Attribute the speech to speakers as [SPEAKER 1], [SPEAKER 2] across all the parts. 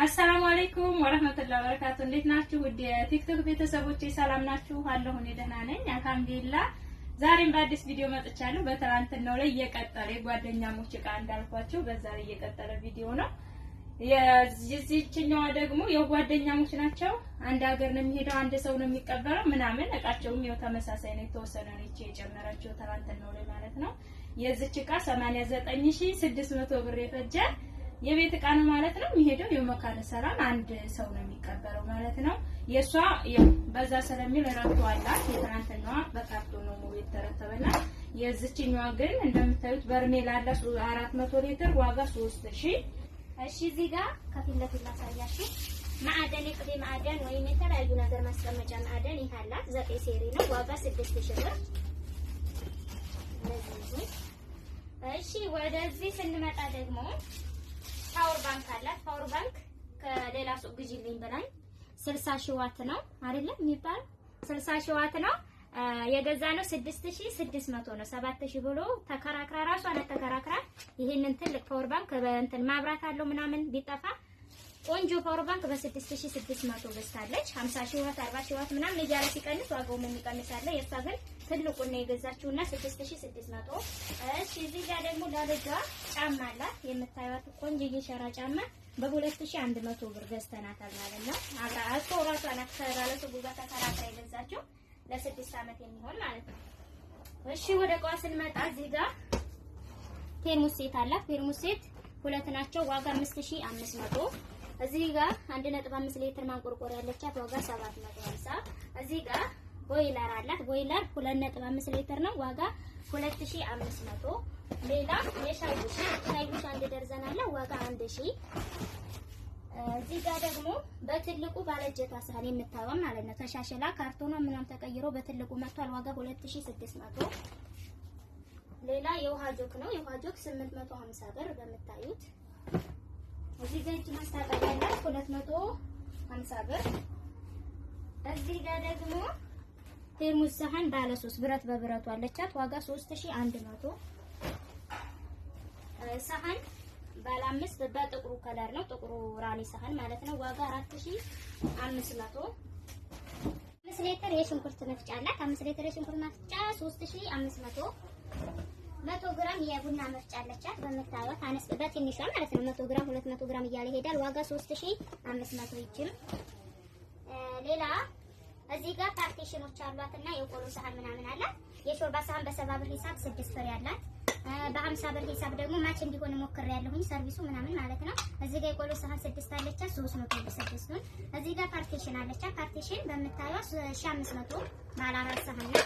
[SPEAKER 1] አሰላሙ አለይኩም ወራህመቱላሂ ወበረካቱ። እንዴት ናችሁ? ውድ የቲክቶክ ቤተሰቦቼ ሰላም ናችሁ? አለሁ እኔ ደህና ነኝ አልሐምዱሊላህ። ዛሬም በአዲስ ቪዲዮ መጥቻለሁ። በትናንትናው ላይ እየቀጠለ ጓደኛሞች ዕቃ እንዳልኳችሁ በዛ ላይ እየቀጠለ ቪዲዮ ነው። የዚህኛዋ ደግሞ የጓደኛሞች ናቸው። አንድ ሀገር ነው የሚሄደው፣ አንድ ሰው ነው የሚቀበለው ምናምን እቃቸውም ያው ተመሳሳይ ነው። የተወሰነ ነው የጨመራቸው ትናንትናው ላይ ማለት ነው። የዚች ዕቃ 89600 ብር የፈጀ የቤት ዕቃ ነው ማለት ነው። የሚሄደው የመካነ ሰላም አንድ ሰው ነው የሚቀበለው ማለት ነው። የሷ በዛ ስለሚል ረቱ አላት። የትናንትናዋ በካርቶን ነው ሙሉ የተረተበና የዚህኛዋ ግን እንደምታዩት በርሜል አለ 400 ሊትር ዋጋ 3000።
[SPEAKER 2] እሺ እዚህ ጋር ከፊት ለፊት ላሳያችሁ። ማዕደን የቅቤ ማዕደን ወይም የተለያዩ ነገር ማስቀመጫ ማዕደን ይካላት 9 ሴሪ ነው ዋጋ 6000 ብር። እሺ ወደዚህ ስንመጣ ደግሞ ፓወር ባንክ አላት። ፓወር ባንክ ከሌላ ሱቅ ግዢልኝ ብላኝ 60 ሺህ ዋት ነው አይደለም የሚባለው 60 ሺህ ዋት ነው የገዛ ነው 6600 ነው። 7000 ብሎ ተከራክራ ራሷ ናት ተከራክራ ይሄንን ትልቅ ፓወር ባንክ በእንትን ማብራት አለው ምናምን ቢጠፋ ቆንጆ ፓወር ባንክ በ6600 ገዝታለች። 50 ሺህ ዋት 40 ሺህ ዋት ምናምን እያለ ሲቀንስ ዋጋው ምን ይቀንሳል? የሷ ግን ትልቁን ነው የገዛችውና 6600። እሺ እዚህ ጋር ደግሞ ለልጇ ጫማ አላት። የምታዩት ቆንጆ የሸራ ጫማ በ2100 ብር ገዝተናታል ማለት ነው። አብራ አቶ ራሷ ናት ከባለሱቁ ጋር ተከራክራ የገዛችው ለ6 አመት የሚሆን ማለት ነው። እሺ ወደ ቋ ስንመጣ እዚህ ጋር ቴርሙስ ሴት አላት። ቴርሙስ ሴት ሁለት ናቸው ዋጋ 5500። እዚህ ጋር 1.5 ሊትር ማንቆርቆሪያ ያለቻት ዋጋ 750። እዚህ ጋር ቦይለር አላት። ቦይለር 2.5 ሊትር ነው ዋጋ 2500። ሌላ የሻይ ቡሽ አንድ ደርዘን አለ ዋጋ 1000። እዚህ ጋር ደግሞ በትልቁ ባለጀታ ሳህን የምታወም ማለት ነው ተሻሽላ ካርቶኗ ምናምን ተቀይሮ በትልቁ መጥቷል ዋጋ 2600። ሌላ የውሃ ጆክ ነው። የውሃ ጆክ 850 ብር በመታዩት። እዚህ ጋር እጅ ማስታጠቢያ አላት 250 ብር። እዚህ ጋር ደግሞ ቴርሙስ ሳህን ባለ 3 ብረት በብረቱ አለቻት ዋጋ 3100። ሳህን ባለ 5 በጥቁሩ ከለር ነው ጥቁሩ ራኒ ሳህን ማለት ነው ዋጋ 4500። 5 ሊትር የሽንኩርት መፍጫ አላት። 5 ሊትር የሽንኩርት መፍጫ 3500። 100 ግራም የቡና መፍጫ አለቻት በመታወት አነስ በትንሿ ማለት ነው 100 ግራም 200 ግራም እያለ ይሄዳል ዋጋ 3500 ይችም። ሌላ እዚህ ጋር ፓርቲሽኖች አሏትና የቆሎ ሳህን ምናምን አላት። የሾርባ ሳህን በ70 ብር ሂሳብ 6 ፍሬ አላት። በ50 ብር ሂሳብ ደግሞ ማች እንዲሆን ሞክሬያለሁኝ ሰርቪሱ ምናምን ማለት ነው። እዚህ ጋር የቆሎ ሳህን 6 አለቻት 300 ብር 6ቱን። እዚህ ጋር ፓርቲሽን አለቻት። ፓርቲሽን በመታየው 1500 ባለ 4 ሳህን ነው።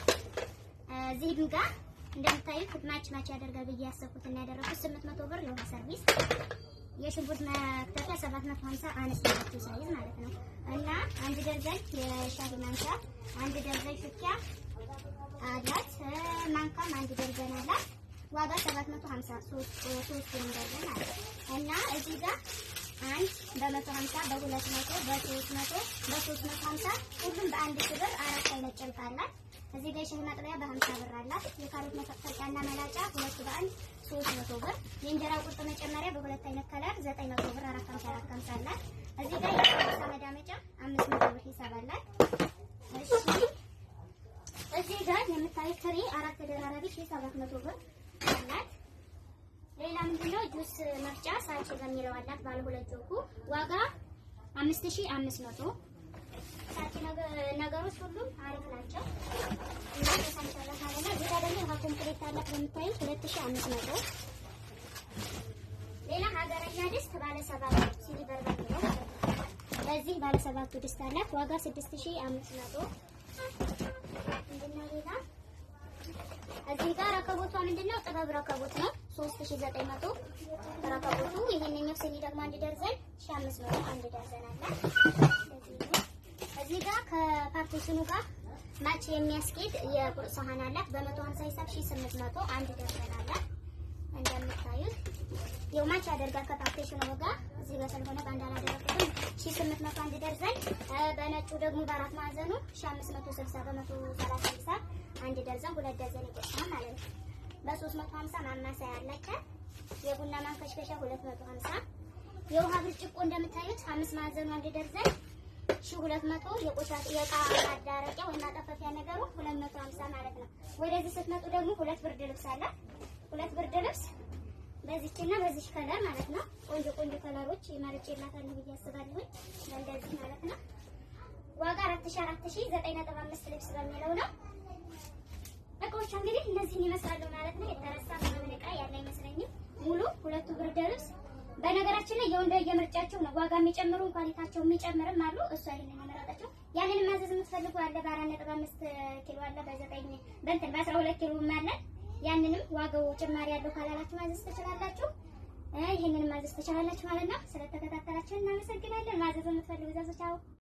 [SPEAKER 2] እዚህ ጋር እንደምታዩት ማች ያደርጋል ብዬ ያሰብኩት እና ያደረኩት 800 ብር የውሃ ሰርቪስ። የሽንኩርት መክተፊያ 750 አነስተኛው ሳይዝ ማለት ነው። እና አንድ ደርዘን የሻይ ማንኪያ፣ አንድ ደርዘን ሹኪያ አላት። ማንካም አንድ ደርዘን አላት ዋጋ 750 3 ደርዘን አላት። እና እዚህ ጋር አንድ በ150 በ200 በ300 በ350 ሁሉም በአንድ ሺህ ብር 4 አይነት ጨርቅ አላት። እዚህ ጋር የሻይ ማጥለያ በ50 ብር አላት። የካሮት መፈቅፈቂያና መላጫ 2 በ1 300 ብር። የእንጀራ ቁርጥ መጨመሪያ በሁለት አይነት ከለር 900 ብር 450 አላት። እዚህ ጋር የሳሳ መዳመጫ 500 ብር ሂሳብ አላት። እሺ እዚህ ጋር የምታዩት ትሪ 4 ተደራራቢ 700 ብር አላት። ሌላ ምንድነው ጁስ መፍጫ ሳንቺ በሚለው አላት ባለ ሁለት ጆኩ ዋጋ 5500። ሳንቺ ነገሮች ሁሉም አሪፍ ናቸው እና ተሳንተላ ካለና እዚህ ጋር ደግሞ ኮምፕሌት አላት በምታዩት 2500። ሌላ ሀገረኛ ድስት ባለ 7 ሲሊቨር በሚለው በዚህ ባለ 7 ድስት አላት ዋጋ 6500። ምንድነው ሌላ እዚህ ጋር ረከቦቷ ምንድነው ጥበብ ረከቦት ነው 3900 ረከቦቱ። ይሄንኛው ሲኒ ደግሞ አንድ ደርዘን 1500 አንድ ደርዘን አላት። እዚህ ጋር ከፓርቲሽኑ ጋር ማች የሚያስኬድ የቁርጥ ሳህን አላት በ150 ሂሳብ 1800 አንድ ደርዘን አላት። እንደምታዩት የው ማች ያደርጋል ከፓርቲሽኑ ጋር እዚህ ጋር ስለሆነ ባንድ አላደረኩትም 1800 አንድ ደርዘን። በነጩ ደግሞ በአራት ማዕዘኑ 1560 በ130 ሂሳብ አንድ ደርዘን 2 ደርዘን ይቆጥራል ማለት ነው። በ350 ማማሰያ አላቸው። የቡና ማንከሽከሻ 250። የውሃ ብርጭቆ እንደምታዩት 5 ማዕዘኑ አንድ ደርዘን 1200 የቆሻሻ የዕቃ ማዳረቂያ ወይም ማጠፈፊያ ነገሩ 250 ማለት ነው። ወደዚህ ስትመጡ ደግሞ ሁለት ብርድ ልብስ አለ። ሁለት ብርድ ልብስ በዚህና በዚህ ከለር ማለት ነው። ቆንጆ ቆንጆ ከለሮች ይመርጬላታለሁ ብዬ አስባለሁ። እንደዚህ ማለት ነው። ዋጋ 4000 ልብስ በሚለው ነው። እቃዎች እንግዲህ እነዚህን ይመስላሉ ማለት ነው። የተረሳ ምንም ዕቃ ያለ አይመስለኝም። ሙሉ ሁለቱ ብርድ ልብስ በነገራችን ላይ የወንደ የምርጫቸው ነው። ዋጋ የሚጨምሩ ኳሊቲያቸው የሚጨምርም አሉ። እሷ ይሄንን የመረጠችው ያንን ማዘዝ የምትፈልጉ አለ። በ4.5 ኪሎ አለ። በ12 ኪሎ አለ። ያንንም ዋጋው ጭማሪ ያለው ካላላችሁ ማዘዝ ትችላላችሁ። ይሄንን ማዘዝ ትችላላችሁ ማለት ነው። ስለተከታተላችሁ እናመሰግናለን። ማዘዝ የምትፈልጉ ዛዞቻው